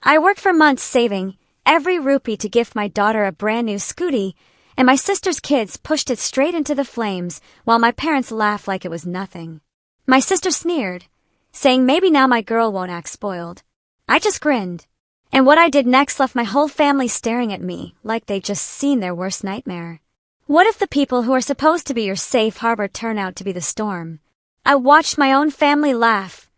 I worked for months saving every rupee to gift my daughter a brand new Scooty, and my sister's kids pushed it straight into the flames while my parents laughed like it was nothing. My sister sneered, saying maybe now my girl won't act spoiled. I just grinned. And what I did next left my whole family staring at me like they'd just seen their worst nightmare. What if the people who are supposed to be your safe harbor turn out to be the storm? I watched my own family laugh,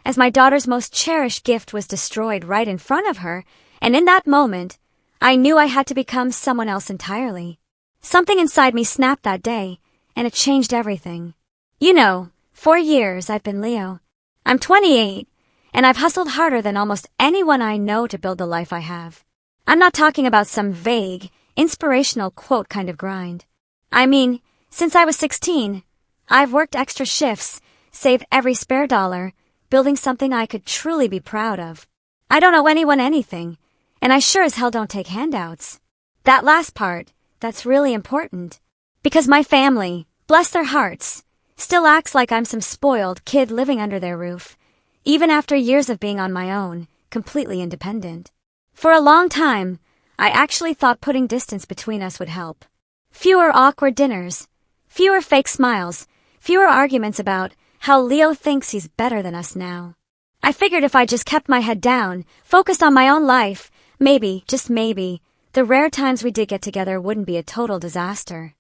as my daughter's most cherished gift was destroyed right in front of her, and in that moment, I knew I had to become someone else entirely. Something inside me snapped that day, and it changed everything. You know, for years I've been Leo. I'm 28, and I've hustled harder than almost anyone I know to build the life I have. I'm not talking about some vague, inspirational quote kind of grind. I mean, since I was 16, I've worked extra shifts, saved every spare dollar, building something I could truly be proud of. I don't owe anyone anything, and I sure as hell don't take handouts. That last part, that's really important. Because my family, bless their hearts, still acts like I'm some spoiled kid living under their roof, even after years of being on my own, completely independent. For a long time, I actually thought putting distance between us would help. Fewer awkward dinners, fewer fake smiles, fewer arguments about how Leo thinks he's better than us now. I figured if I just kept my head down, focused on my own life, maybe, just maybe, the rare times we did get together wouldn't be a total disaster.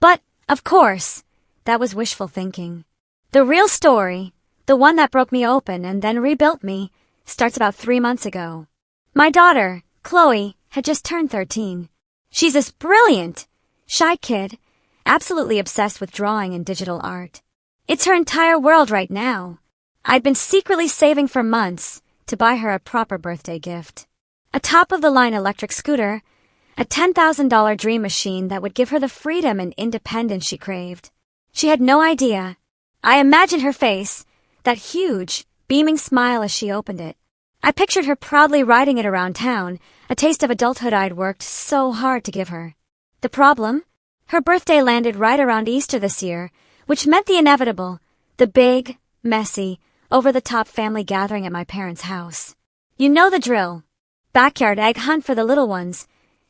But, of course, that was wishful thinking. The real story, the one that broke me open and then rebuilt me, starts about 3 months ago. My daughter, Chloe, had just turned 13. She's this brilliant, shy kid, absolutely obsessed with drawing and digital art. It's her entire world right now. I'd been secretly saving for months to buy her a proper birthday gift. A top-of-the-line electric scooter, a $10,000 dream machine that would give her the freedom and independence she craved. She had no idea. I imagined her face, that huge, beaming smile as she opened it. I pictured her proudly riding it around town, a taste of adulthood I'd worked so hard to give her. The problem? Her birthday landed right around Easter this year, which meant the inevitable, the big, messy, over-the-top family gathering at my parents' house. You know the drill. Backyard egg hunt for the little ones,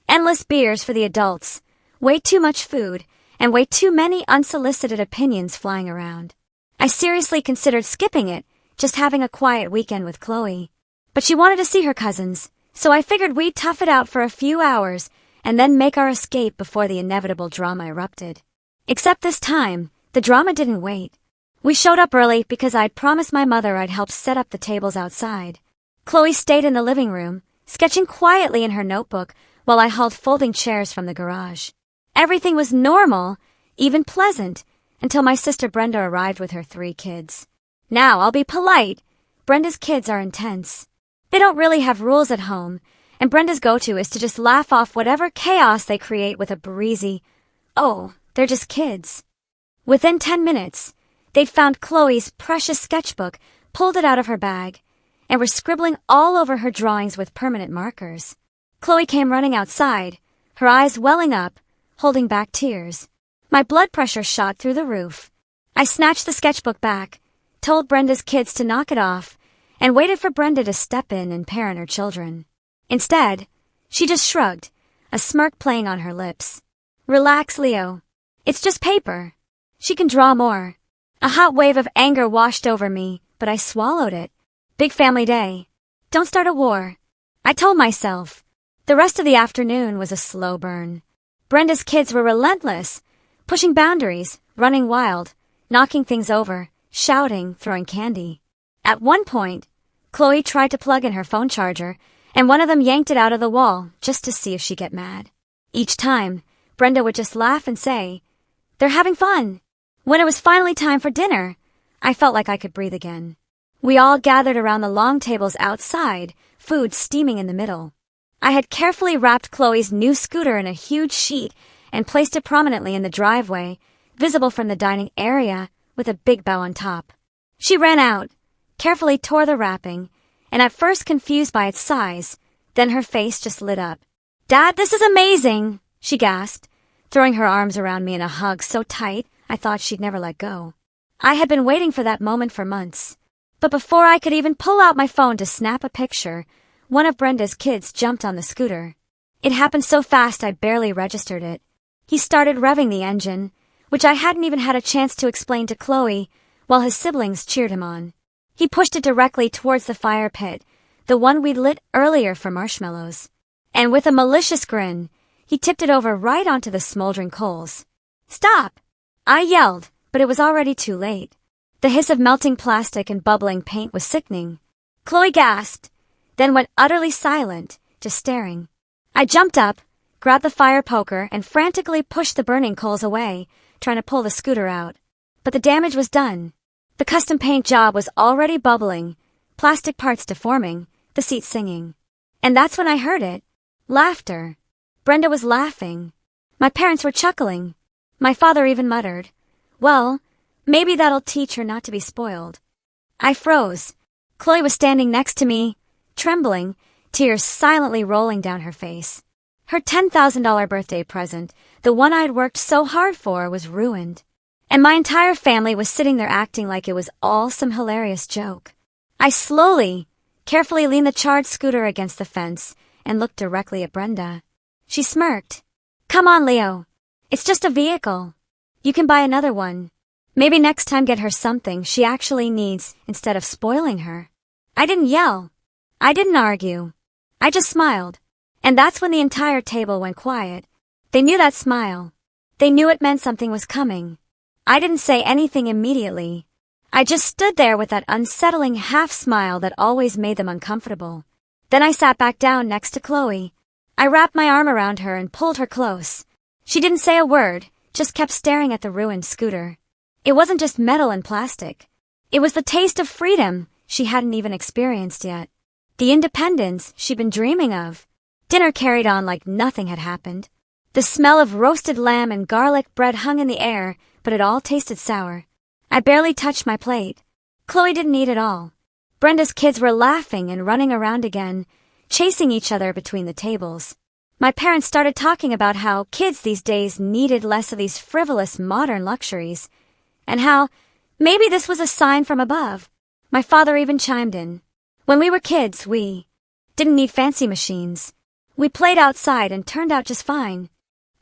endless beers for the adults, way too much food, and way too many unsolicited opinions flying around. I seriously considered skipping it, just having a quiet weekend with Chloe. But she wanted to see her cousins, so I figured we'd tough it out for a few hours and then make our escape before the inevitable drama erupted. Except this time, the drama didn't wait. We showed up early because I'd promised my mother I'd help set up the tables outside. Chloe stayed in the living room, sketching quietly in her notebook while I hauled folding chairs from the garage. Everything was normal, even pleasant, until my sister Brenda arrived with her 3 kids. Now, I'll be polite. Brenda's kids are intense. They don't really have rules at home, and Brenda's go-to is to just laugh off whatever chaos they create with a breezy, "Oh, they're just kids." Within 10 minutes, they'd found Chloe's precious sketchbook, pulled it out of her bag, and were scribbling all over her drawings with permanent markers. Chloe came running outside, her eyes welling up, holding back tears. My blood pressure shot through the roof. I snatched the sketchbook back, told Brenda's kids to knock it off, and waited for Brenda to step in and parent her children. Instead, she just shrugged, a smirk playing on her lips. "Relax, Leo. It's just paper. She can draw more." A hot wave of anger washed over me, but I swallowed it. Big family day. Don't start a war, I told myself. The rest of the afternoon was a slow burn. Brenda's kids were relentless, pushing boundaries, running wild, knocking things over, shouting, throwing candy. At one point, Chloe tried to plug in her phone charger, and one of them yanked it out of the wall just to see if she'd get mad. Each time, Brenda would just laugh and say, "They're having fun." When it was finally time for dinner, I felt like I could breathe again. We all gathered around the long tables outside, food steaming in the middle. I had carefully wrapped Chloe's new scooter in a huge sheet and placed it prominently in the driveway, visible from the dining area, with a big bow on top. She ran out, carefully tore the wrapping, and at first confused by its size, then her face just lit up. "Dad, this is amazing!" she gasped, throwing her arms around me in a hug so tight I thought she'd never let go. I had been waiting for that moment for months. But before I could even pull out my phone to snap a picture, one of Brenda's kids jumped on the scooter. It happened so fast I barely registered it. He started revving the engine, which I hadn't even had a chance to explain to Chloe, while his siblings cheered him on. He pushed it directly towards the fire pit, the one we'd lit earlier for marshmallows. And with a malicious grin, he tipped it over right onto the smoldering coals. "Stop!" I yelled, but it was already too late. The hiss of melting plastic and bubbling paint was sickening. Chloe gasped, then went utterly silent, just staring. I jumped up, grabbed the fire poker, and frantically pushed the burning coals away, trying to pull the scooter out. But the damage was done. The custom paint job was already bubbling, plastic parts deforming, the seat singing. And that's when I heard it. Laughter. Brenda was laughing. My parents were chuckling. My father even muttered, "Well, maybe that'll teach her not to be spoiled." I froze. Chloe was standing next to me, trembling, tears silently rolling down her face. Her $10,000 birthday present, the one I'd worked so hard for, was ruined. And my entire family was sitting there acting like it was all some hilarious joke. I slowly, carefully leaned the charred scooter against the fence and looked directly at Brenda. She smirked. "Come on, Leo. It's just a vehicle. You can buy another one. Maybe next time get her something she actually needs instead of spoiling her." I didn't yell. I didn't argue. I just smiled. And that's when the entire table went quiet. They knew that smile. They knew it meant something was coming. I didn't say anything immediately. I just stood there with that unsettling half smile that always made them uncomfortable. Then I sat back down next to Chloe. I wrapped my arm around her and pulled her close. She didn't say a word, just kept staring at the ruined scooter. It wasn't just metal and plastic. It was the taste of freedom she hadn't even experienced yet. The independence she'd been dreaming of. Dinner carried on like nothing had happened. The smell of roasted lamb and garlic bread hung in the air, but it all tasted sour. I barely touched my plate. Chloe didn't eat at all. Brenda's kids were laughing and running around again, chasing each other between the tables. My parents started talking about how kids these days needed less of these frivolous modern luxuries, and how maybe this was a sign from above. My father even chimed in. When we were kids, we didn't need fancy machines. We played outside and turned out just fine.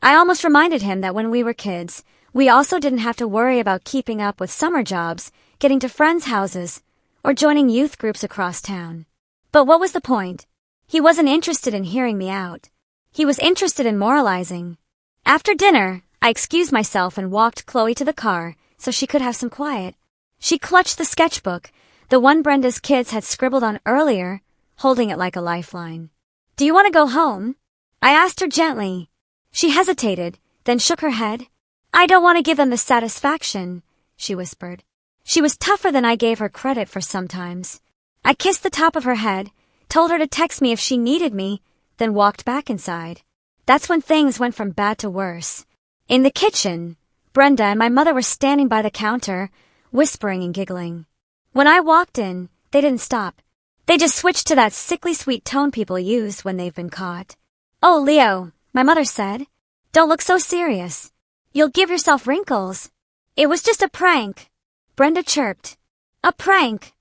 I almost reminded him that when we were kids, we also didn't have to worry about keeping up with summer jobs, getting to friends' houses, or joining youth groups across town. But what was the point? He wasn't interested in hearing me out. He was interested in moralizing. After dinner, I excused myself and walked Chloe to the car so she could have some quiet. She clutched the sketchbook, the one Brenda's kids had scribbled on earlier, holding it like a lifeline. "Do you want to go home?" I asked her gently. She hesitated, then shook her head. "I don't want to give them the satisfaction," she whispered. She was tougher than I gave her credit for sometimes. I kissed the top of her head, told her to text me if she needed me, then walked back inside. That's when things went from bad to worse. In the kitchen, Brenda and my mother were standing by the counter, whispering and giggling. When I walked in, they didn't stop. They just switched to that sickly sweet tone people use when they've been caught. "Oh, Leo," my mother said, "don't look so serious. You'll give yourself wrinkles." "It was just a prank," Brenda chirped. "A prank,"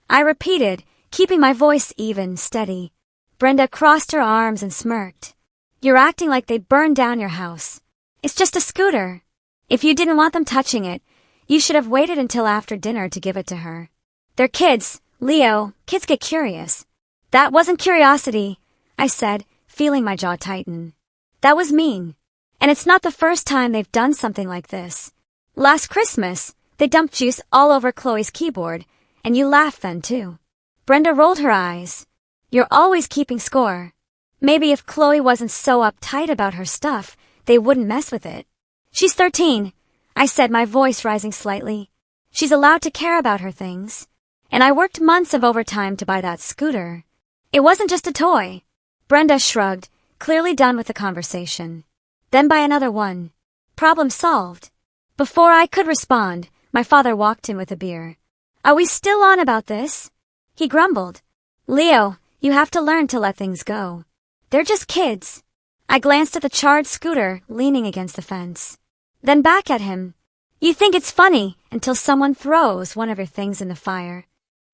I repeated, keeping my voice even, steady. Brenda crossed her arms and smirked. "You're acting like they burned down your house. It's just a scooter. If you didn't want them touching it, you should have waited until after dinner to give it to her. They're kids, Leo. Kids get curious." "That wasn't curiosity," I said, feeling my jaw tighten. "That was mean. And it's not the first time they've done something like this. Last Christmas, they dumped juice all over Chloe's keyboard, and you laughed then too." Brenda rolled her eyes. "You're always keeping score. Maybe if Chloe wasn't so uptight about her stuff, they wouldn't mess with it." "She's 13, I said, my voice rising slightly. "She's allowed to care about her things. And I worked months of overtime to buy that scooter. It wasn't just a toy." Brenda shrugged, clearly done with the conversation. Then buy another one. Problem solved. Before I could respond, my father walked in with a beer. "Are we still on about this?" He grumbled. "Leo, you have to learn to let things go. They're just kids." I glanced at the charred scooter leaning against the fence. Then back at him. "You think it's funny until someone throws one of your things in the fire.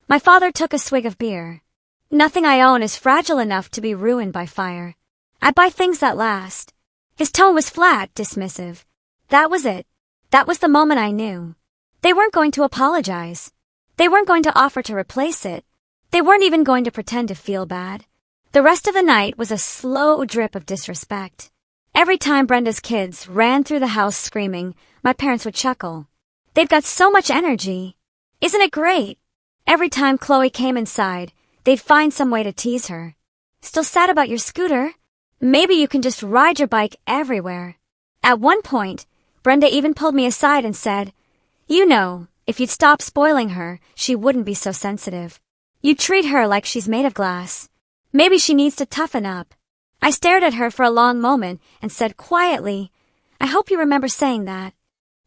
My father took a swig of beer. Nothing I own is fragile enough to be ruined by fire. I buy things that last. His tone was flat, dismissive. That was it. That was the moment I knew. They weren't going to apologize. They weren't going to offer to replace it. They weren't even going to pretend to feel bad. The rest of the night was a slow drip of disrespect. Every time Brenda's kids ran through the house screaming, my parents would chuckle. They've got so much energy. Isn't it great? Every time Chloe came inside, they'd find some way to tease her. Still sad about your scooter? Maybe you can just ride your bike everywhere. At one point, Brenda even pulled me aside and said, "You know, if you'd stop spoiling her, she wouldn't be so sensitive. You treat her like she's made of glass. Maybe she needs to toughen up." I stared at her for a long moment and said quietly, "I hope you remember saying that."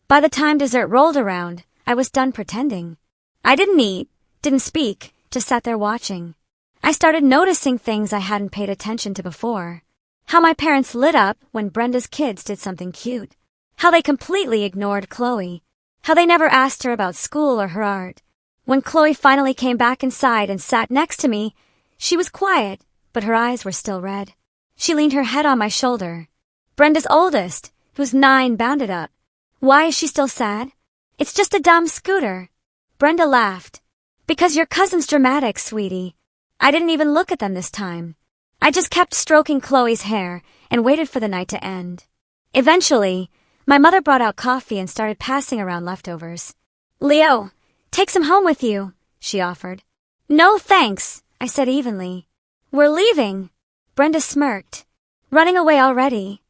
By the time dessert rolled around, I was done pretending. I didn't eat, didn't speak, just sat there watching. I started noticing things I hadn't paid attention to before. How my parents lit up when Brenda's kids did something cute. How they completely ignored Chloe. How they never asked her about school or her art. When Chloe finally came back inside and sat next to me, she was quiet, but her eyes were still red. She leaned her head on my shoulder. Brenda's oldest, who's 9, bounded up. "Why is she still sad?" "It's just a dumb scooter." Brenda laughed. "Because your cousin's dramatic, sweetie." I didn't even look at them this time. I just kept stroking Chloe's hair and waited for the night to end. Eventually, my mother brought out coffee and started passing around leftovers. "Leo, take some home with you," she offered. "No thanks," I said evenly. "We're leaving." Brenda smirked. "Running away already."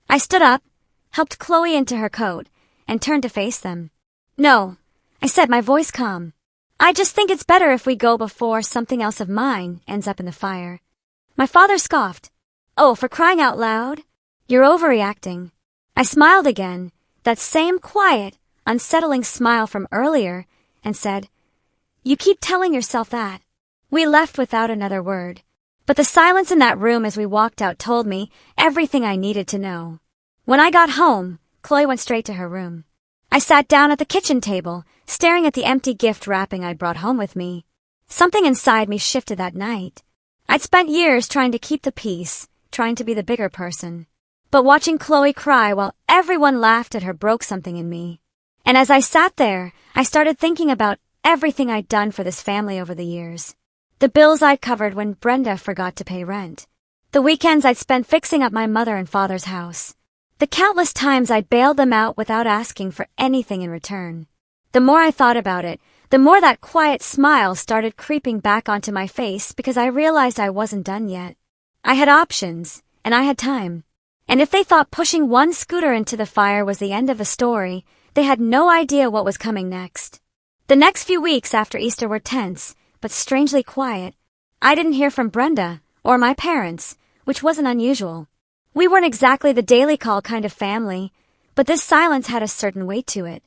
I stood up, helped Chloe into her coat, and turned to face them. "No," I said, my voice calm. "I just think it's better if we go before something else of mine ends up in the fire." My father scoffed. "Oh, for crying out loud? You're overreacting." I smiled again, that same quiet, unsettling smile from earlier, and said, "You keep telling yourself that." We left without another word, but the silence in that room as we walked out told me everything I needed to know. When I got home, Chloe went straight to her room. I sat down at the kitchen table, staring at the empty gift wrapping I'd brought home with me. Something inside me shifted that night. I'd spent years trying to keep the peace, trying to be the bigger person. But watching Chloe cry while everyone laughed at her broke something in me. And as I sat there, I started thinking about everything I'd done for this family over the years. The bills I'd covered when Brenda forgot to pay rent. The weekends I'd spent fixing up my mother and father's house. The countless times I'd bailed them out without asking for anything in return. The more I thought about it, the more that quiet smile started creeping back onto my face because I realized I wasn't done yet. I had options, and I had time. And if they thought pushing one scooter into the fire was the end of the story, they had no idea what was coming next. The next few weeks after Easter were tense, but strangely quiet. I didn't hear from Brenda, or my parents, which wasn't unusual. We weren't exactly the daily call kind of family, but this silence had a certain weight to it.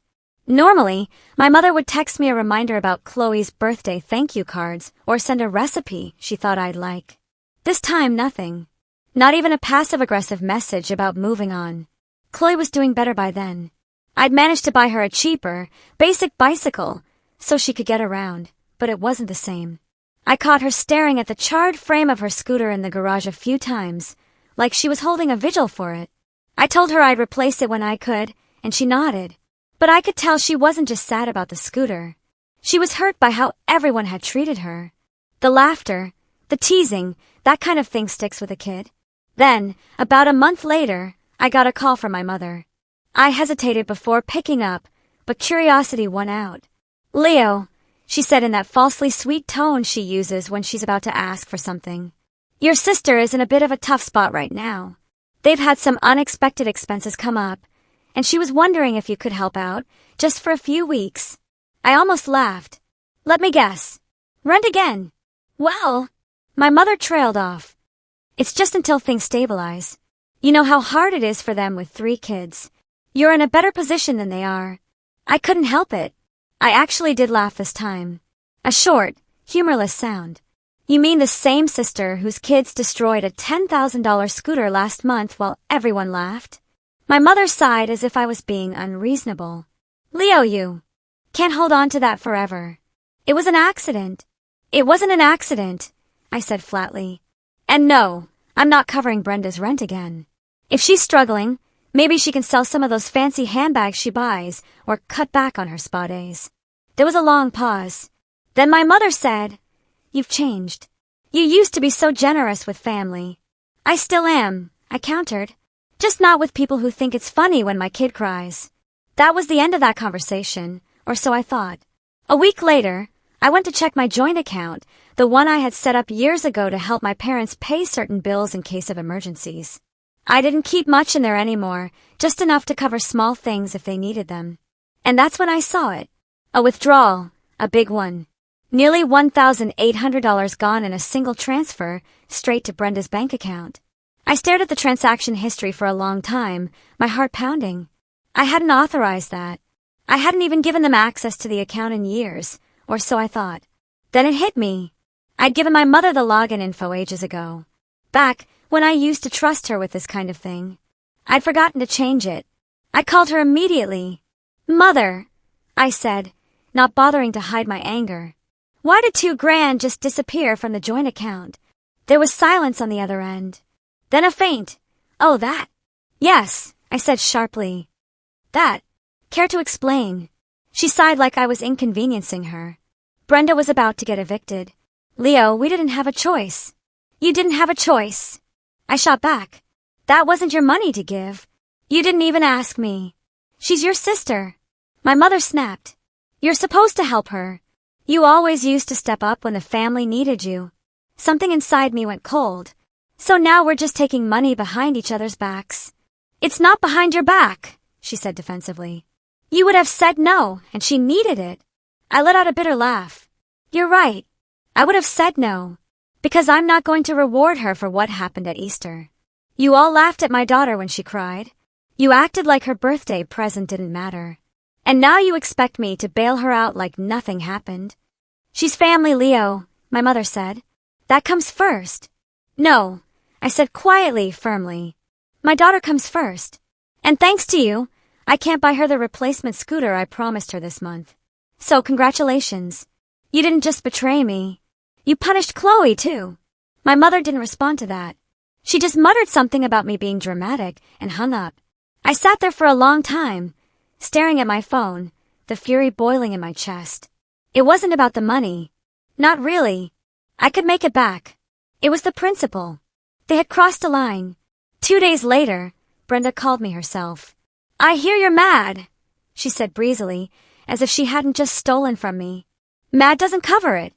Normally, my mother would text me a reminder about Chloe's birthday thank you cards or send a recipe she thought I'd like. This time, nothing. Not even a passive-aggressive message about moving on. Chloe was doing better by then. I'd managed to buy her a cheaper, basic bicycle so she could get around, but it wasn't the same. I caught her staring at the charred frame of her scooter in the garage a few times, like she was holding a vigil for it. I told her I'd replace it when I could, and she nodded. But I could tell she wasn't just sad about the scooter. She was hurt by how everyone had treated her. The laughter, the teasing, that kind of thing sticks with a kid. Then, about a month later, I got a call from my mother. I hesitated before picking up, but curiosity won out. "Leo," she said in that falsely sweet tone she uses when she's about to ask for something. "Your sister is in a bit of a tough spot right now. They've had some unexpected expenses come up, and she was wondering if you could help out, just for a few weeks." I almost laughed. "Let me guess. Rent again." "Well," my mother trailed off. "It's just until things stabilize. You know how hard it is for them with 3 kids. You're in a better position than they are." I couldn't help it. I actually did laugh this time. A short, humorless sound. "You mean the same sister whose kids destroyed a $10,000 scooter last month while everyone laughed?" My mother sighed as if I was being unreasonable. "Leo, you can't hold on to that forever. It was an accident. It wasn't an accident, I said flatly. And no, I'm not covering Brenda's rent again. If she's struggling, maybe she can sell some of those fancy handbags she buys or cut back on her spa days. There was a long pause. Then my mother said, "You've changed. You used to be so generous with family." "I still am," I countered. "Just not with people who think it's funny when my kid cries." That was the end of that conversation, or so I thought. A week later, I went to check my joint account, the one I had set up years ago to help my parents pay certain bills in case of emergencies. I didn't keep much in there anymore, just enough to cover small things if they needed them. And that's when I saw it. A withdrawal, a big one. Nearly $1,800 gone in a single transfer, straight to Brenda's bank account. I stared at the transaction history for a long time, my heart pounding. I hadn't authorized that. I hadn't even given them access to the account in years, or so I thought. Then it hit me. I'd given my mother the login info ages ago. Back when I used to trust her with this kind of thing. I'd forgotten to change it. I called her immediately. "Mother," I said, not bothering to hide my anger. "Why did $2,000 just disappear from the joint account?" There was silence on the other end. Then a faint, "Oh, that?" "Yes," I said sharply. "That. Care to explain?" She sighed like I was inconveniencing her. Brenda was about to get evicted. "Leo, we didn't have a choice." "You didn't have a choice." I shot back. "That wasn't your money to give. You didn't even ask me. She's your sister." My mother snapped. "You're supposed to help her. You always used to step up when the family needed you." Something inside me went cold. So now we're just taking money behind each other's backs. "It's not behind your back," she said defensively. "You would have said no, and she needed it." I let out a bitter laugh. "You're right. I would have said no. Because I'm not going to reward her for what happened at Easter. You all laughed at my daughter when she cried. You acted like her birthday present didn't matter. And now you expect me to bail her out like nothing happened." "She's family, Leo," my mother said. "That comes first." "No," I said quietly, firmly. "My daughter comes first. And thanks to you, I can't buy her the replacement scooter I promised her this month. So congratulations. You didn't just betray me. You punished Chloe, too." My mother didn't respond to that. She just muttered something about me being dramatic and hung up. I sat there for a long time, staring at my phone, the fury boiling in my chest. It wasn't about the money. Not really. I could make it back. It was the principle. They had crossed a line. 2 days later, Brenda called me herself. "I hear you're mad," she said breezily, as if she hadn't just stolen from me. "Mad doesn't cover it,"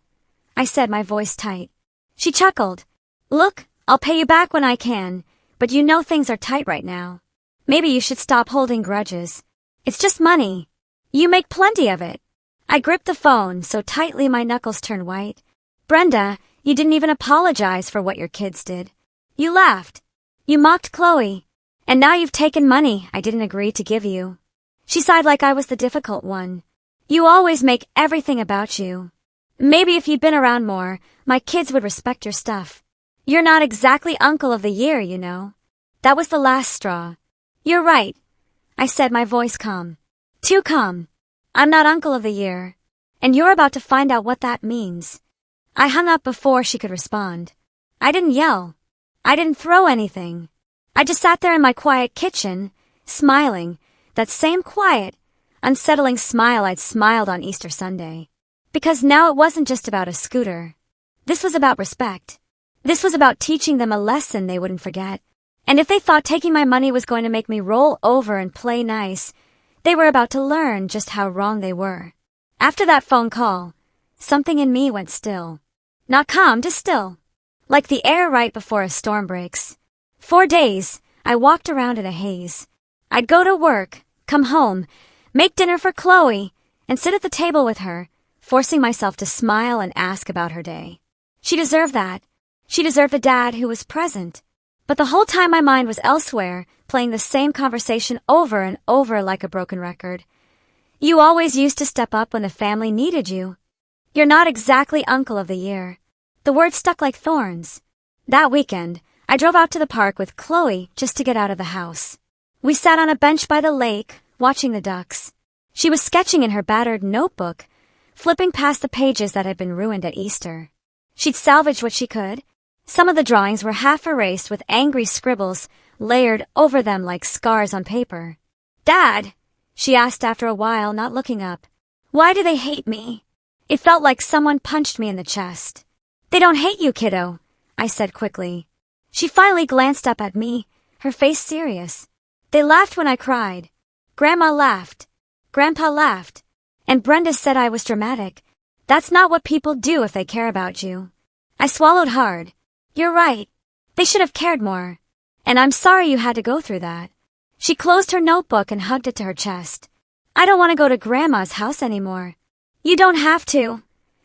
I said, my voice tight. She chuckled. "Look, I'll pay you back when I can, but you know things are tight right now. Maybe you should stop holding grudges. It's just money. You make plenty of it." I gripped the phone so tightly my knuckles turned white. "Brenda, you didn't even apologize for what your kids did. You laughed. You mocked Chloe. And now you've taken money I didn't agree to give you." She sighed like I was the difficult one. "You always make everything about you. Maybe if you'd been around more, my kids would respect your stuff. You're not exactly uncle of the year, you know." That was the last straw. "You're right," I said, my voice calm. Too calm. "I'm not uncle of the year. And you're about to find out what that means." I hung up before she could respond. I didn't yell. I didn't throw anything. I just sat there in my quiet kitchen, smiling, that same quiet, unsettling smile I'd smiled on Easter Sunday. Because now it wasn't just about a scooter. This was about respect. This was about teaching them a lesson they wouldn't forget. And if they thought taking my money was going to make me roll over and play nice, they were about to learn just how wrong they were. After that phone call, something in me went still. Not calm, just still. Like the air right before a storm breaks. 4 days, I walked around in a haze. I'd go to work, come home, make dinner for Chloe, and sit at the table with her, forcing myself to smile and ask about her day. She deserved that. She deserved a dad who was present. But the whole time my mind was elsewhere, playing the same conversation over and over like a broken record. "You always used to step up when the family needed you. You're not exactly uncle of the year." The word stuck like thorns. That weekend, I drove out to the park with Chloe just to get out of the house. We sat on a bench by the lake, watching the ducks. She was sketching in her battered notebook, flipping past the pages that had been ruined at Easter. She'd salvaged what she could. Some of the drawings were half erased with angry scribbles layered over them like scars on paper. "Dad," she asked after a while, not looking up, "why do they hate me?" It felt like someone punched me in the chest. "They don't hate you, kiddo," I said quickly. She finally glanced up at me, her face serious. "They laughed when I cried. Grandma laughed. Grandpa laughed. And Brenda said I was dramatic. That's not what people do if they care about you." I swallowed hard. "You're right. They should have cared more. And I'm sorry you had to go through that." She closed her notebook and hugged it to her chest. "I don't want to go to Grandma's house anymore." "You don't have to,"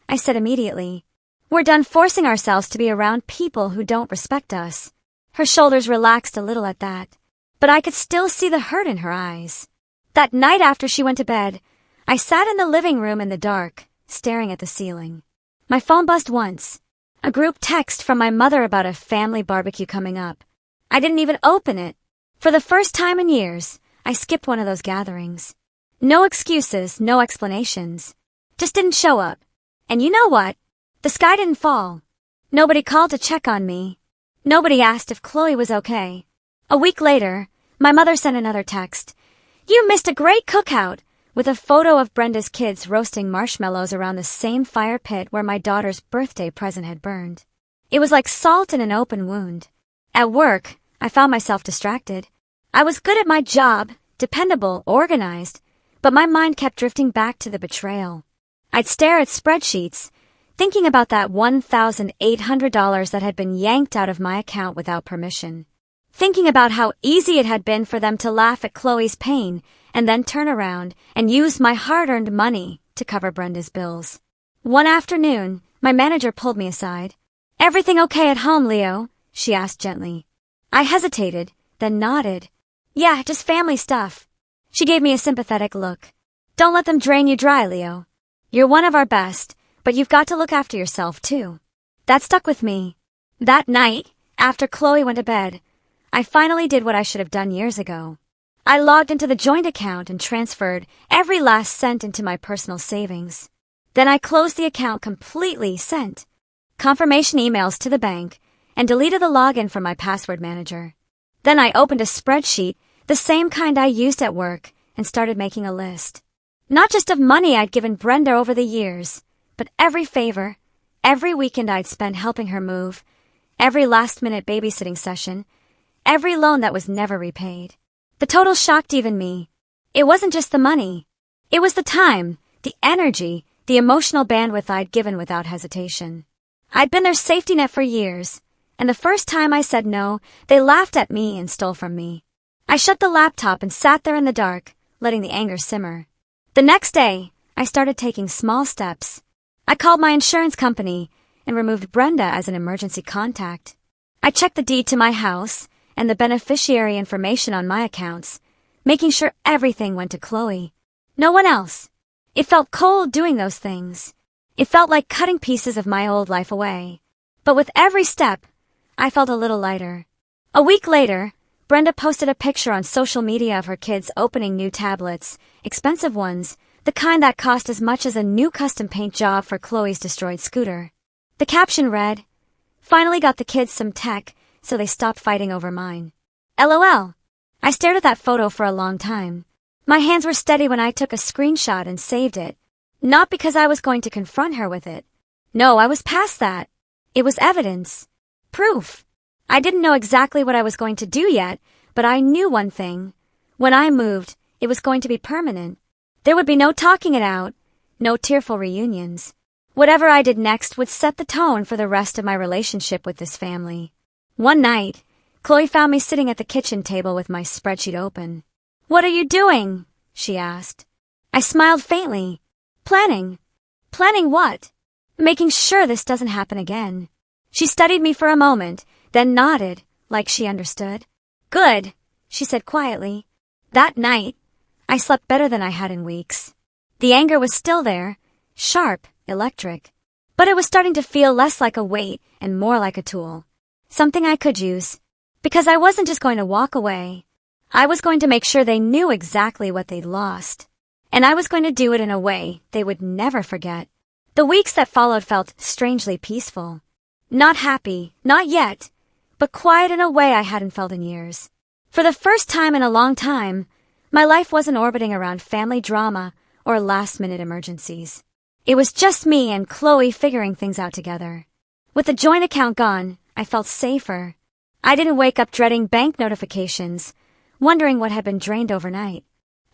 I said immediately. "We're done forcing ourselves to be around people who don't respect us." Her shoulders relaxed a little at that, but I could still see the hurt in her eyes. That night after she went to bed, I sat in the living room in the dark, staring at the ceiling. My phone buzzed once. A group text from my mother about a family barbecue coming up. I didn't even open it. For the first time in years, I skipped one of those gatherings. No excuses, no explanations. Just didn't show up. And you know what? The sky didn't fall. Nobody called to check on me. Nobody asked if Chloe was okay. A week later, my mother sent another text. "You missed a great cookout," with a photo of Brenda's kids roasting marshmallows around the same fire pit where my daughter's birthday present had burned. It was like salt in an open wound. At work, I found myself distracted. I was good at my job, dependable, organized, but my mind kept drifting back to the betrayal. I'd stare at spreadsheets, thinking about that $1,800 that had been yanked out of my account without permission. Thinking about how easy it had been for them to laugh at Chloe's pain and then turn around and use my hard-earned money to cover Brenda's bills. One afternoon, my manager pulled me aside. "Everything okay at home, Leo?" she asked gently. I hesitated, then nodded. "Yeah, just family stuff." She gave me a sympathetic look. "Don't let them drain you dry, Leo. You're one of our best, but you've got to look after yourself, too." That stuck with me. That night, after Chloe went to bed, I finally did what I should have done years ago. I logged into the joint account and transferred every last cent into my personal savings. Then I closed the account completely, sent confirmation emails to the bank, and deleted the login from my password manager. Then I opened a spreadsheet, the same kind I used at work, and started making a list. Not just of money I'd given Brenda over the years, but every favor, every weekend I'd spent helping her move, every last-minute babysitting session, every loan that was never repaid. The total shocked even me. It wasn't just the money. It was the time, the energy, the emotional bandwidth I'd given without hesitation. I'd been their safety net for years, and the first time I said no, they laughed at me and stole from me. I shut the laptop and sat there in the dark, letting the anger simmer. The next day, I started taking small steps. I called my insurance company and removed Brenda as an emergency contact. I checked the deed to my house and the beneficiary information on my accounts, making sure everything went to Chloe. No one else. It felt cold doing those things. It felt like cutting pieces of my old life away. But with every step, I felt a little lighter. A week later, Brenda posted a picture on social media of her kids opening new tablets, expensive ones, the kind that cost as much as a new custom paint job for Chloe's destroyed scooter. The caption read, "Finally got the kids some tech, so they stopped fighting over mine. LOL. I stared at that photo for a long time. My hands were steady when I took a screenshot and saved it. Not because I was going to confront her with it. No, I was past that. It was evidence. Proof. I didn't know exactly what I was going to do yet, but I knew one thing. When I moved, it was going to be permanent. There would be no talking it out, no tearful reunions. Whatever I did next would set the tone for the rest of my relationship with this family. One night, Chloe found me sitting at the kitchen table with my spreadsheet open. "What are you doing?" she asked. I smiled faintly. Planning. Planning what? Making sure this doesn't happen again. She studied me for a moment, then nodded, like she understood. "Good," she said quietly. That night, I slept better than I had in weeks. The anger was still there, sharp, electric, but it was starting to feel less like a weight and more like a tool. Something I could use. Because I wasn't just going to walk away. I was going to make sure they knew exactly what they'd lost. And I was going to do it in a way they would never forget. The weeks that followed felt strangely peaceful. Not happy, not yet, but quiet in a way I hadn't felt in years. For the first time in a long time, my life wasn't orbiting around family drama or last-minute emergencies. It was just me and Chloe figuring things out together. With the joint account gone, I felt safer. I didn't wake up dreading bank notifications, wondering what had been drained overnight.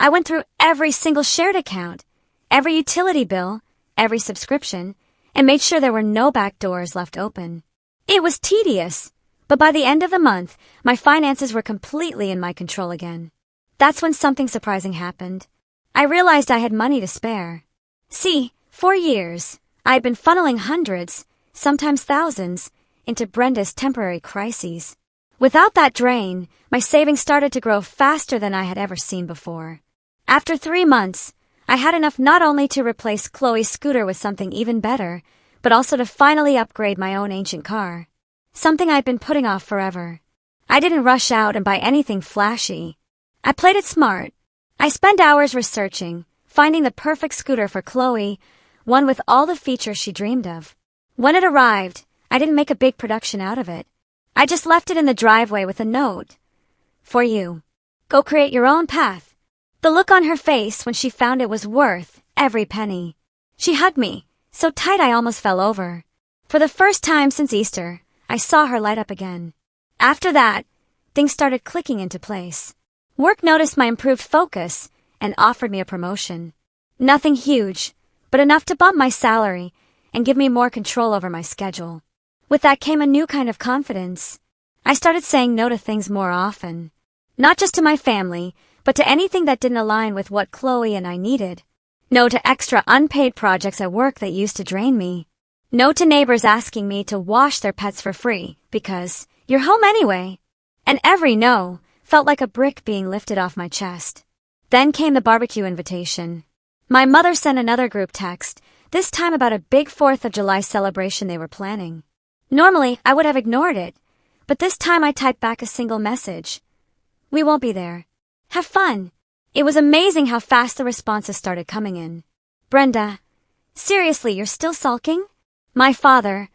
I went through every single shared account, every utility bill, every subscription, and made sure there were no back doors left open. It was tedious, but by the end of the month, my finances were completely in my control again. That's when something surprising happened. I realized I had money to spare. See, for years, I had been funneling hundreds, sometimes thousands, into Brenda's temporary crises. Without that drain, my savings started to grow faster than I had ever seen before. After 3 months, I had enough not only to replace Chloe's scooter with something even better, but also to finally upgrade my own ancient car. Something I'd been putting off forever. I didn't rush out and buy anything flashy. I played it smart. I spent hours researching, finding the perfect scooter for Chloe, one with all the features she dreamed of. When it arrived, I didn't make a big production out of it. I just left it in the driveway with a note. For you. Go create your own path. The look on her face when she found it was worth every penny. She hugged me, so tight I almost fell over. For the first time since Easter, I saw her light up again. After that, things started clicking into place. Work noticed my improved focus and offered me a promotion. Nothing huge, but enough to bump my salary and give me more control over my schedule. With that came a new kind of confidence. I started saying no to things more often. Not just to my family, but to anything that didn't align with what Chloe and I needed. No to extra unpaid projects at work that used to drain me. No to neighbors asking me to wash their pets for free because you're home anyway. And every no felt like a brick being lifted off my chest. Then came the barbecue invitation. My mother sent another group text, this time about a big 4th of July celebration they were planning. Normally, I would have ignored it, but this time I typed back a single message. We won't be there. Have fun. It was amazing how fast the responses started coming in. Brenda, seriously, you're still sulking? My father,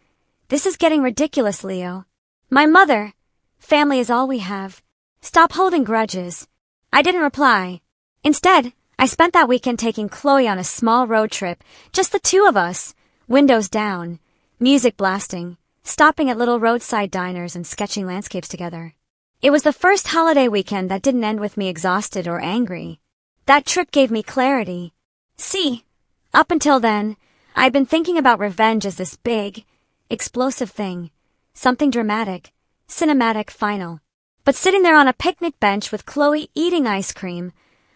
this is getting ridiculous, Leo. My mother, family is all we have. Stop holding grudges. I didn't reply. Instead, I spent that weekend taking Chloe on a small road trip, just the two of us, windows down, music blasting, stopping at little roadside diners and sketching landscapes together. It was the first holiday weekend that didn't end with me exhausted or angry. That trip gave me clarity. See, up until then, I'd been thinking about revenge as this big, explosive thing, something dramatic, cinematic, final. But sitting there on a picnic bench with Chloe eating ice cream,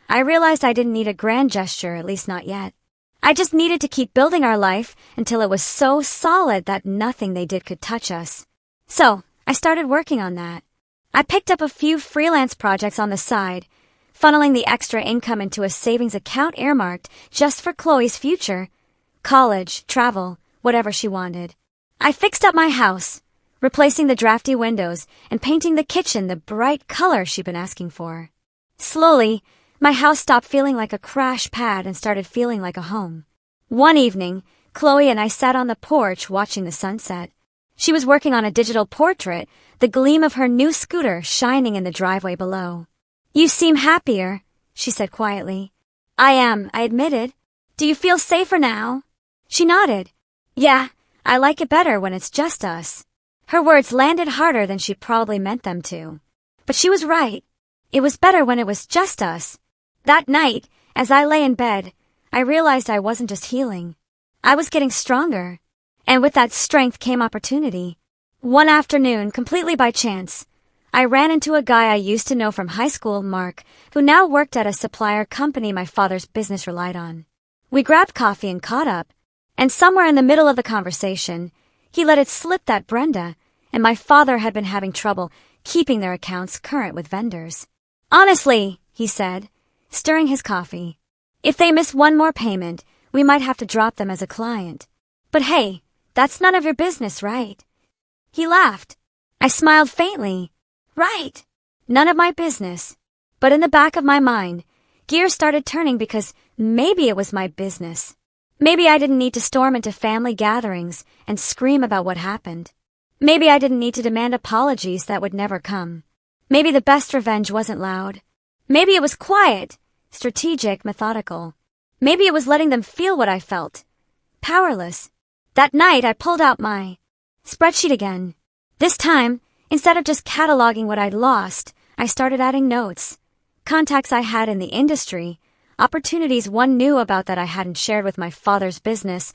I realized I didn't need a grand gesture, at least not yet. I just needed to keep building our life until it was so solid that nothing they did could touch us. So, I started working on that. I picked up a few freelance projects on the side, funneling the extra income into a savings account earmarked just for Chloe's future, college, travel, whatever she wanted. I fixed up my house, replacing the drafty windows and painting the kitchen the bright color she'd been asking for. Slowly, my house stopped feeling like a crash pad and started feeling like a home. One evening, Chloe and I sat on the porch watching the sunset. She was working on a digital portrait, the gleam of her new scooter shining in the driveway below. You seem happier, she said quietly. I am, I admitted. Do you feel safer now? She nodded. Yeah, I like it better when it's just us. Her words landed harder than she probably meant them to. But she was right. It was better when it was just us. That night, as I lay in bed, I realized I wasn't just healing. I was getting stronger. And with that strength came opportunity. One afternoon, completely by chance, I ran into a guy I used to know from high school, Mark, who now worked at a supplier company my father's business relied on. We grabbed coffee and caught up, and somewhere in the middle of the conversation, he let it slip that Brenda and my father had been having trouble keeping their accounts current with vendors. Honestly, he said, stirring his coffee, if they miss one more payment, we might have to drop them as a client. But hey, that's none of your business, right? He laughed. I smiled faintly. Right. None of my business. But in the back of my mind, gears started turning because maybe it was my business. Maybe I didn't need to storm into family gatherings and scream about what happened. Maybe I didn't need to demand apologies that would never come. Maybe the best revenge wasn't loud. Maybe it was quiet, strategic, methodical. Maybe it was letting them feel what I felt. Powerless. That night, I pulled out my spreadsheet again. This time, instead of just cataloging what I'd lost, I started adding notes. Contacts I had in the industry, opportunities one knew about that I hadn't shared with my father's business,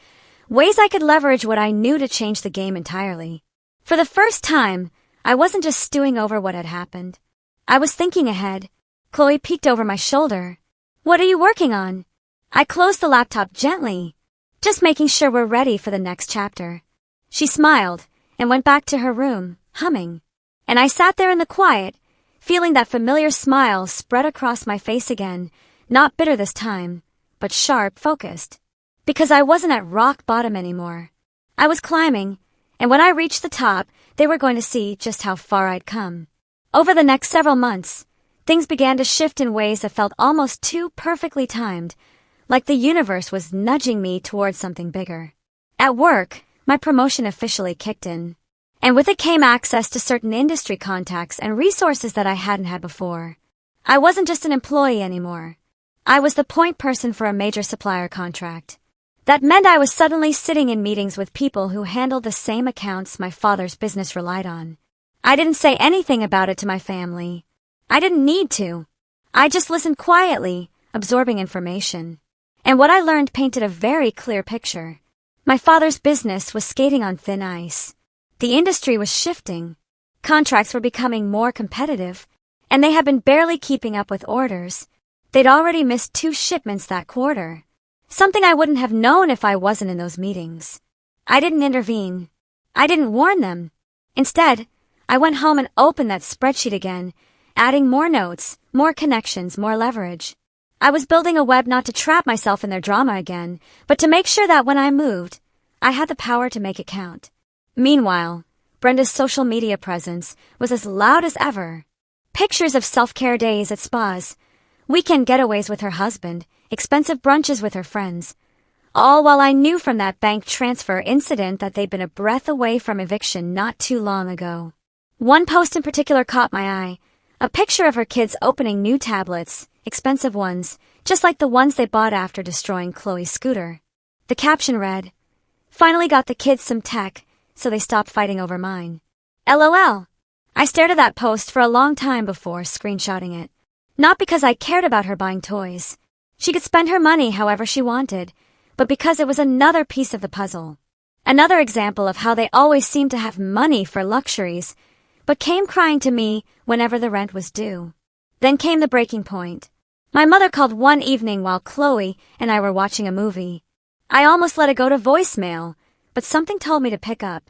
ways I could leverage what I knew to change the game entirely. For the first time, I wasn't just stewing over what had happened. I was thinking ahead. Chloe peeked over my shoulder. "What are you working on?" I closed the laptop gently, just making sure we're ready for the next chapter. She smiled and went back to her room, humming. And I sat there in the quiet, feeling that familiar smile spread across my face again, not bitter this time, but sharp, focused. Because I wasn't at rock bottom anymore. I was climbing, and when I reached the top, they were going to see just how far I'd come. Over the next several months, things began to shift in ways that felt almost too perfectly timed, like the universe was nudging me towards something bigger. At work, my promotion officially kicked in. And with it came access to certain industry contacts and resources that I hadn't had before. I wasn't just an employee anymore. I was the point person for a major supplier contract. That meant I was suddenly sitting in meetings with people who handled the same accounts my father's business relied on. I didn't say anything about it to my family. I didn't need to. I just listened quietly, absorbing information. And what I learned painted a very clear picture. My father's business was skating on thin ice. The industry was shifting. Contracts were becoming more competitive, and they had been barely keeping up with orders. They'd already missed 2 shipments that quarter. Something I wouldn't have known if I wasn't in those meetings. I didn't intervene. I didn't warn them. Instead, I went home and opened that spreadsheet again, adding more notes, more connections, more leverage. I was building a web not to trap myself in their drama again, but to make sure that when I moved, I had the power to make it count. Meanwhile, Brenda's social media presence was as loud as ever. Pictures of self-care days at spas, weekend getaways with her husband, expensive brunches with her friends. All while I knew from that bank transfer incident that they'd been a breath away from eviction not too long ago. One post in particular caught my eye. A picture of her kids opening new tablets, expensive ones, just like the ones they bought after destroying Chloe's scooter. The caption read, "Finally got the kids some tech, so they stopped fighting over mine. LOL. I stared at that post for a long time before screenshotting it. Not because I cared about her buying toys. She could spend her money however she wanted, but because it was another piece of the puzzle. Another example of how they always seemed to have money for luxuries, but came crying to me whenever the rent was due. Then came the breaking point. My mother called one evening while Chloe and I were watching a movie. I almost let it go to voicemail, but something told me to pick up.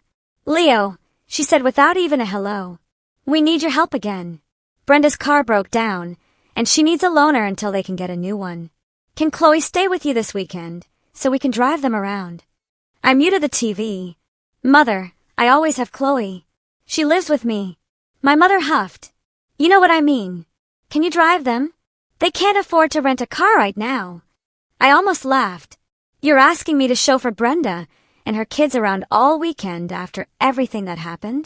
"Leo," she said without even a hello. "We need your help again. Brenda's car broke down, and she needs a loaner until they can get a new one. Can Chloe stay with you this weekend, so we can drive them around?" I muted the TV. "Mother, I always have Chloe. She lives with me." My mother huffed. "You know what I mean. Can you drive them? They can't afford to rent a car right now." I almost laughed. "You're asking me to chauffeur Brenda and her kids around all weekend after everything that happened?"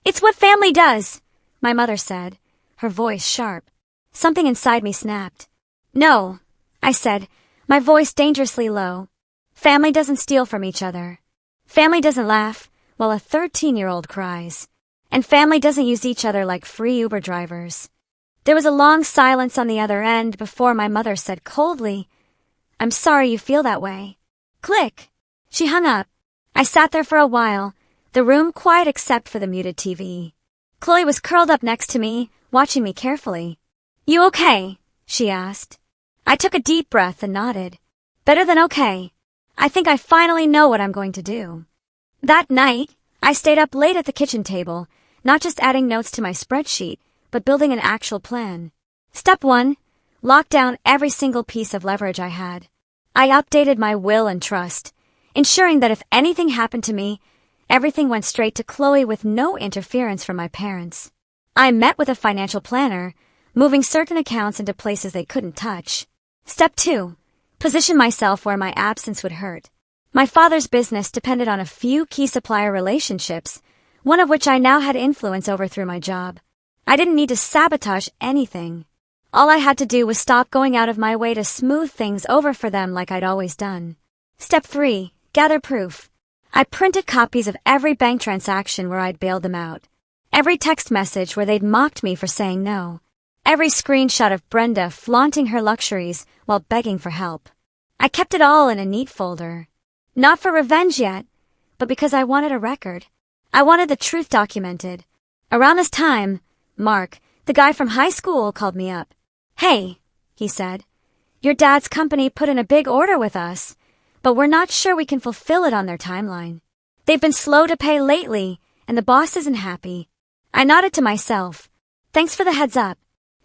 "It's what family does," my mother said, her voice sharp. Something inside me snapped. "No," I said, my voice dangerously low. "Family doesn't steal from each other. Family doesn't laugh while a 13-year-old cries. And family doesn't use each other like free Uber drivers." There was a long silence on the other end before my mother said coldly, "I'm sorry you feel that way." Click. She hung up. I sat there for a while, the room quiet except for the muted TV. Chloe was curled up next to me, watching me carefully. "You okay?" she asked. I took a deep breath and nodded. "Better than okay. I think I finally know what I'm going to do." That night, I stayed up late at the kitchen table, not just adding notes to my spreadsheet, but building an actual plan. Step 1, lock down every single piece of leverage I had. I updated my will and trust, ensuring that if anything happened to me, everything went straight to Chloe with no interference from my parents. I met with a financial planner, moving certain accounts into places they couldn't touch. Step 2. Position myself where my absence would hurt. My father's business depended on a few key supplier relationships, one of which I now had influence over through my job. I didn't need to sabotage anything. All I had to do was stop going out of my way to smooth things over for them like I'd always done. Step 3. Gather proof. I printed copies of every bank transaction where I'd bailed them out. Every text message where they'd mocked me for saying no. Every screenshot of Brenda flaunting her luxuries while begging for help. I kept it all in a neat folder. Not for revenge yet, but because I wanted a record. I wanted the truth documented. Around this time, Mark, the guy from high school, called me up. "Hey," he said, "your dad's company put in a big order with us, but we're not sure we can fulfill it on their timeline. They've been slow to pay lately, and the boss isn't happy." I nodded to myself. "Thanks for the heads up.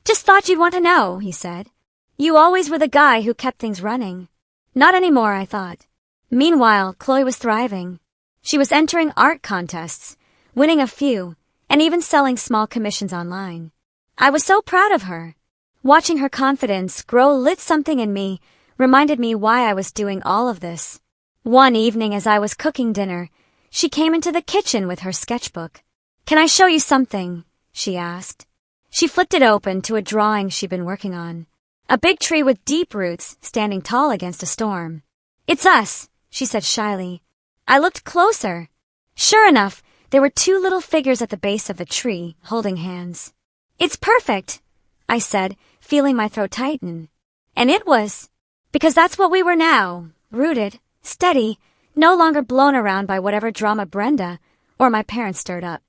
Just thought you'd want to know," he said. "You always were the guy who kept things running." Not anymore, I thought. Meanwhile, Chloe was thriving. She was entering art contests, winning a few, and even selling small commissions online. I was so proud of her. Watching her confidence grow lit something in me, reminded me why I was doing all of this. One evening as I was cooking dinner, she came into the kitchen with her sketchbook. "Can I show you something?" she asked. She flipped it open to a drawing she'd been working on. A big tree with deep roots standing tall against a storm. "It's us," she said shyly. I looked closer. Sure enough, there were two little figures at the base of the tree, holding hands. "It's perfect," I said, feeling my throat tighten. And it was. Because that's what we were now, rooted, steady, no longer blown around by whatever drama Brenda or my parents stirred up.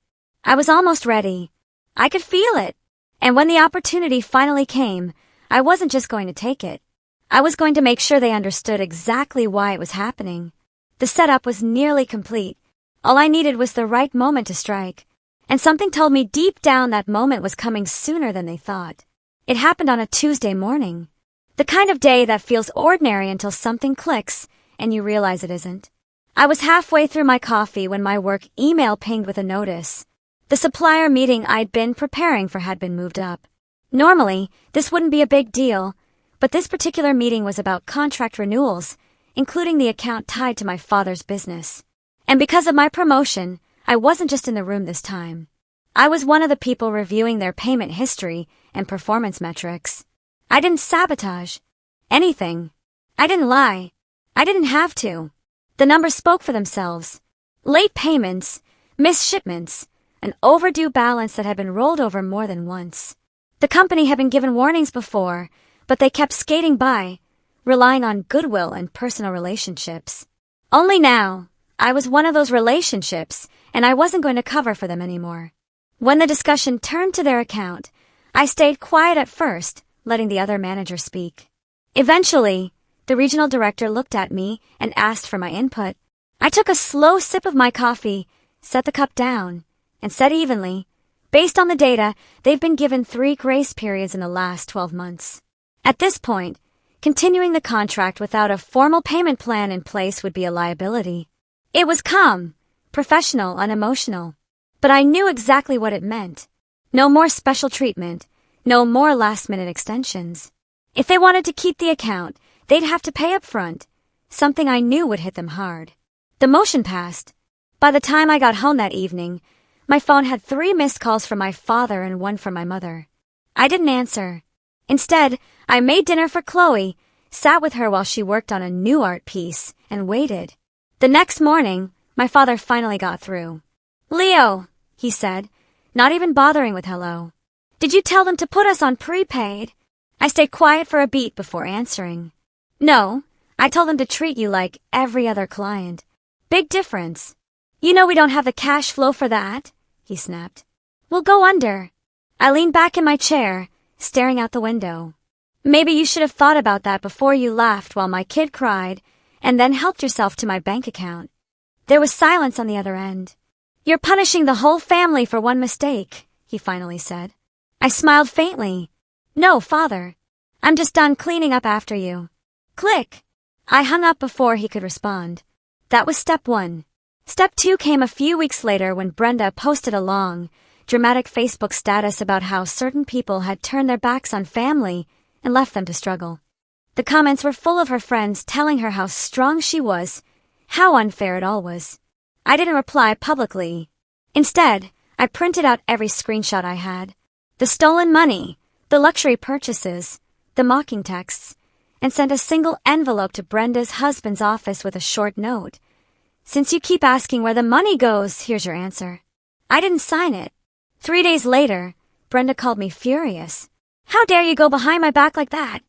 I was almost ready. I could feel it. And when the opportunity finally came, I wasn't just going to take it. I was going to make sure they understood exactly why it was happening. The setup was nearly complete. All I needed was the right moment to strike. And something told me deep down that moment was coming sooner than they thought. It happened on a Tuesday morning. The kind of day that feels ordinary until something clicks and you realize it isn't. I was halfway through my coffee when my work email pinged with a notice. The supplier meeting I'd been preparing for had been moved up. Normally, this wouldn't be a big deal, but this particular meeting was about contract renewals, including the account tied to my father's business. And because of my promotion, I wasn't just in the room this time. I was one of the people reviewing their payment history and performance metrics. I didn't sabotage anything. I didn't lie. I didn't have to. The numbers spoke for themselves. Late payments, missed shipments, an overdue balance that had been rolled over more than once. The company had been given warnings before, but they kept skating by, relying on goodwill and personal relationships. Only now, I was one of those relationships, and I wasn't going to cover for them anymore. When the discussion turned to their account, I stayed quiet at first, letting the other manager speak. Eventually, the regional director looked at me and asked for my input. I took a slow sip of my coffee, set the cup down, and said evenly, "Based on the data, they've been given 3 grace periods in the last 12 months. At this point, continuing the contract without a formal payment plan in place would be a liability." It was calm, professional, unemotional. But I knew exactly what it meant. No more special treatment, no more last-minute extensions. If they wanted to keep the account, they'd have to pay up front, something I knew would hit them hard. The motion passed. By the time I got home that evening, my phone had 3 missed calls from my father and 1 from my mother. I didn't answer. Instead, I made dinner for Chloe, sat with her while she worked on a new art piece, and waited. The next morning, my father finally got through. "Leo," he said, not even bothering with hello. "Did you tell them to put us on prepaid?" I stayed quiet for a beat before answering. "No, I told them to treat you like every other client." "Big difference." "You know we don't have the cash flow for that," he snapped. "We'll go under." I leaned back in my chair, staring out the window. "Maybe you should have thought about that before you laughed while my kid cried, and then helped yourself to my bank account." There was silence on the other end. "You're punishing the whole family for one mistake," he finally said. I smiled faintly. "No, Father. I'm just done cleaning up after you." Click. I hung up before he could respond. That was step 1. Step 2 came a few weeks later when Brenda posted a long, dramatic Facebook status about how certain people had turned their backs on family and left them to struggle. The comments were full of her friends telling her how strong she was, how unfair it all was. I didn't reply publicly. Instead, I printed out every screenshot I had. The stolen money, the luxury purchases, the mocking texts, and sent a single envelope to Brenda's husband's office with a short note. Since you keep asking where the money goes, here's your answer. I didn't sign it. 3 days later, Brenda called me furious. How dare you go behind my back like that?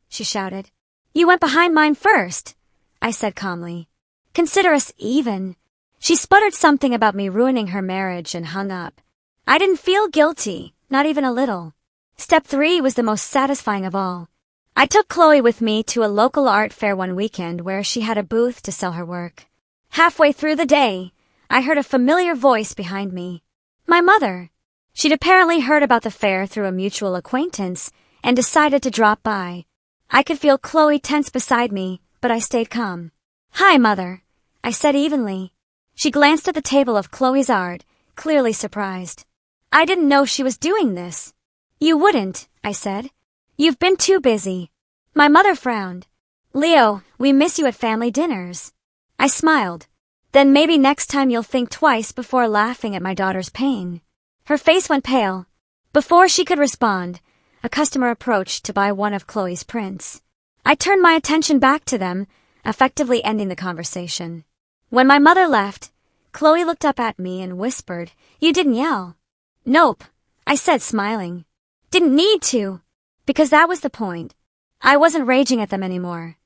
She shouted. You went behind mine first, I said calmly. Consider us even. She sputtered something about me ruining her marriage and hung up. I didn't feel guilty, not even a little. Step 3 was the most satisfying of all. I took Chloe with me to a local art fair one weekend where she had a booth to sell her work. Halfway through the day, I heard a familiar voice behind me. My mother. She'd apparently heard about the fair through a mutual acquaintance and decided to drop by. I could feel Chloe tense beside me, but I stayed calm. Hi, Mother, I said evenly. She glanced at the table of Chloe's art, clearly surprised. I didn't know she was doing this. You wouldn't, I said. You've been too busy. My mother frowned. Leo, we miss you at family dinners. I smiled. Then maybe next time you'll think twice before laughing at my daughter's pain. Her face went pale. Before she could respond, a customer approached to buy one of Chloe's prints. I turned my attention back to them, effectively ending the conversation. When my mother left, Chloe looked up at me and whispered, You didn't yell. Nope, I said, smiling. Didn't need to, because that was the point. I wasn't raging at them anymore.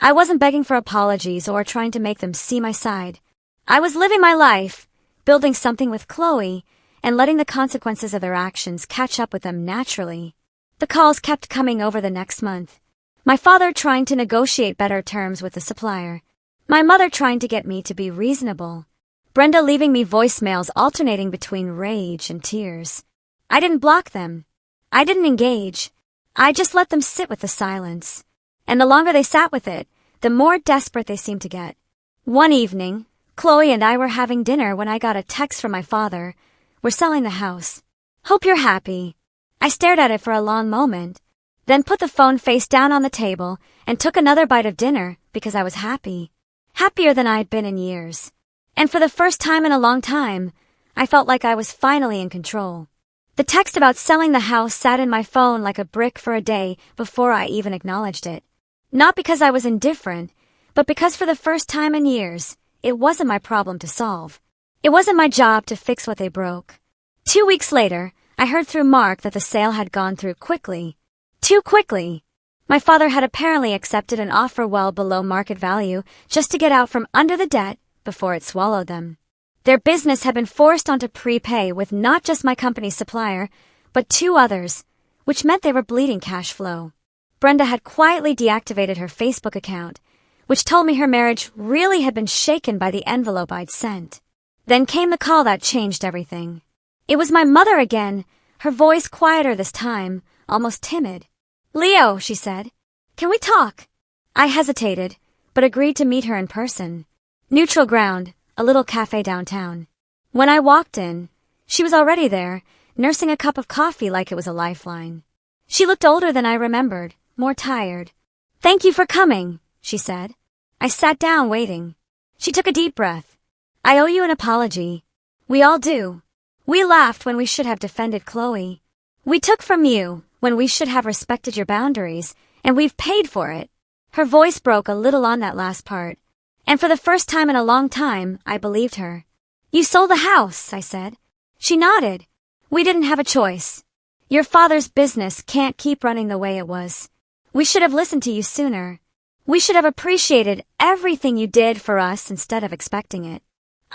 I wasn't begging for apologies or trying to make them see my side. I was living my life, building something with Chloe, and letting the consequences of their actions catch up with them naturally. The calls kept coming over the next month. My father trying to negotiate better terms with the supplier. My mother trying to get me to be reasonable. Brenda leaving me voicemails alternating between rage and tears. I didn't block them. I didn't engage. I just let them sit with the silence. And the longer they sat with it, the more desperate they seemed to get. One evening, Chloe and I were having dinner when I got a text from my father. We're selling the house. Hope you're happy. I stared at it for a long moment, then put the phone face down on the table and took another bite of dinner because I was happy. Happier than I had been in years. And for the first time in a long time, I felt like I was finally in control. The text about selling the house sat in my phone like a brick for a day before I even acknowledged it. Not because I was indifferent, but because for the first time in years, it wasn't my problem to solve. It wasn't my job to fix what they broke. 2 weeks later, I heard through Mark that the sale had gone through quickly. Too quickly. My father had apparently accepted an offer well below market value just to get out from under the debt before it swallowed them. Their business had been forced onto prepay with not just my company's supplier, but 2 others, which meant they were bleeding cash flow. Brenda had quietly deactivated her Facebook account, which told me her marriage really had been shaken by the envelope I'd sent. Then came the call that changed everything. It was my mother again, her voice quieter this time, almost timid. Leo, she said, can we talk? I hesitated, but agreed to meet her in person. Neutral ground, a little cafe downtown. When I walked in, she was already there, nursing a cup of coffee like it was a lifeline. She looked older than I remembered, more tired. Thank you for coming, she said. I sat down waiting. She took a deep breath. I owe you an apology. We all do. We laughed when we should have defended Chloe. We took from you when we should have respected your boundaries, and we've paid for it. Her voice broke a little on that last part, and for the first time in a long time, I believed her. You sold the house, I said. She nodded. We didn't have a choice. Your father's business can't keep running the way it was. We should have listened to you sooner. We should have appreciated everything you did for us instead of expecting it.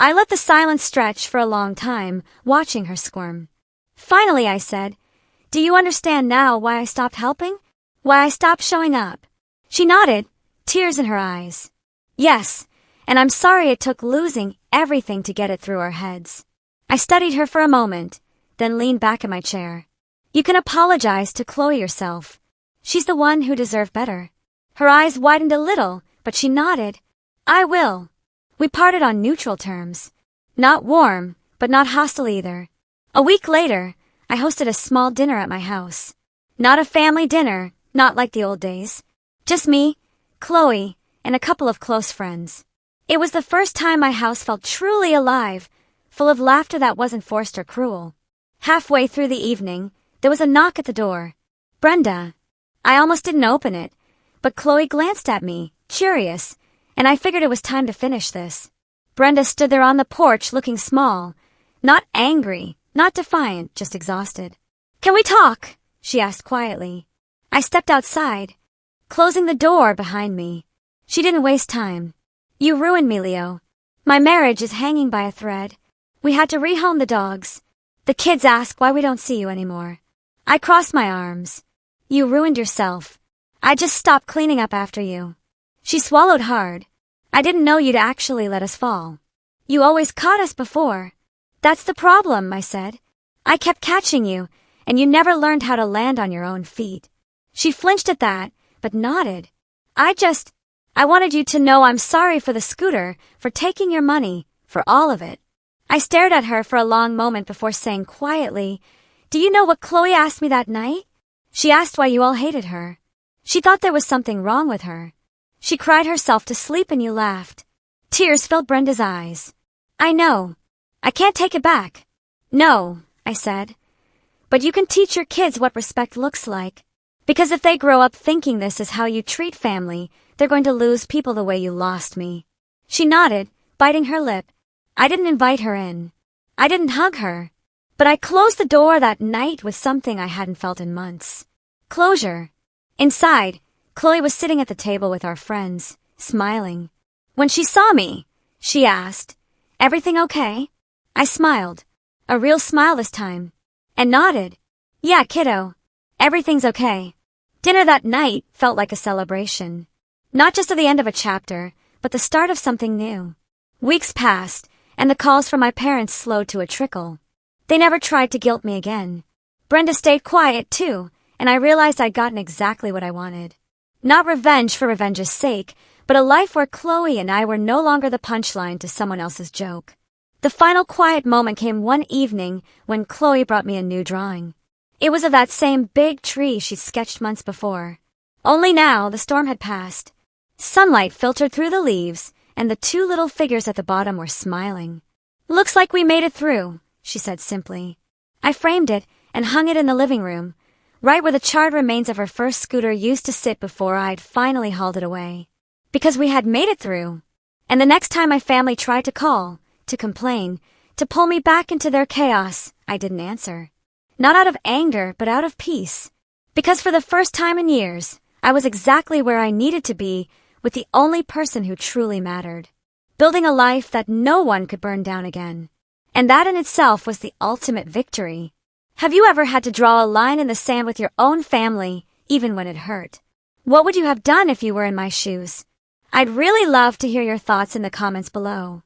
I let the silence stretch for a long time, watching her squirm. Finally, I said, Do you understand now why I stopped helping? Why I stopped showing up? She nodded, tears in her eyes. Yes, and I'm sorry it took losing everything to get it through our heads. I studied her for a moment, then leaned back in my chair. You can apologize to Chloe yourself. She's the one who deserved better. Her eyes widened a little, but she nodded. I will. We parted on neutral terms. Not warm, but not hostile either. A week later, I hosted a small dinner at my house. Not a family dinner, not like the old days. Just me, Chloe, and a couple of close friends. It was the first time my house felt truly alive, full of laughter that wasn't forced or cruel. Halfway through the evening, there was a knock at the door. Brenda. I almost didn't open it, but Chloe glanced at me, curious, and I figured it was time to finish this. Brenda stood there on the porch looking small, not angry, not defiant, just exhausted. "Can we talk?" she asked quietly. I stepped outside, closing the door behind me. She didn't waste time. "You ruined me, Leo. My marriage is hanging by a thread. We had to rehome the dogs. The kids ask why we don't see you anymore." I crossed my arms. "You ruined yourself. I just stopped cleaning up after you." She swallowed hard. "I didn't know you'd actually let us fall. You always caught us before." "That's the problem," I said. "I kept catching you, and you never learned how to land on your own feet." She flinched at that, but nodded. I wanted you to know I'm sorry for the scooter, for taking your money, for all of it." I stared at her for a long moment before saying quietly, "Do you know what Chloe asked me that night? She asked why you all hated her. She thought there was something wrong with her. She cried herself to sleep and you laughed." Tears filled Brenda's eyes. "I know. I can't take it back." "No," I said. "But you can teach your kids what respect looks like. Because if they grow up thinking this is how you treat family, they're going to lose people the way you lost me." She nodded, biting her lip. I didn't invite her in. I didn't hug her. But I closed the door that night with something I hadn't felt in months. Closure. Inside, Chloe was sitting at the table with our friends, smiling. When she saw me, she asked, "Everything okay?" I smiled, a real smile this time, and nodded. "Yeah, kiddo. Everything's okay." Dinner that night felt like a celebration. Not just of the end of a chapter, but the start of something new. Weeks passed, and the calls from my parents slowed to a trickle. They never tried to guilt me again. Brenda stayed quiet, too, and I realized I'd gotten exactly what I wanted. Not revenge for revenge's sake, but a life where Chloe and I were no longer the punchline to someone else's joke. The final quiet moment came one evening when Chloe brought me a new drawing. It was of that same big tree she'd sketched months before. Only now the storm had passed. Sunlight filtered through the leaves, and the two little figures at the bottom were smiling. "Looks like we made it through," she said simply. I framed it and hung it in the living room, right where the charred remains of her first scooter used to sit before I'd finally hauled it away. Because we had made it through. And the next time my family tried to call, to complain, to pull me back into their chaos, I didn't answer. Not out of anger, but out of peace. Because for the first time in years, I was exactly where I needed to be with the only person who truly mattered. Building a life that no one could burn down again. And that in itself was the ultimate victory. Have you ever had to draw a line in the sand with your own family, even when it hurt? What would you have done if you were in my shoes? I'd really love to hear your thoughts in the comments below.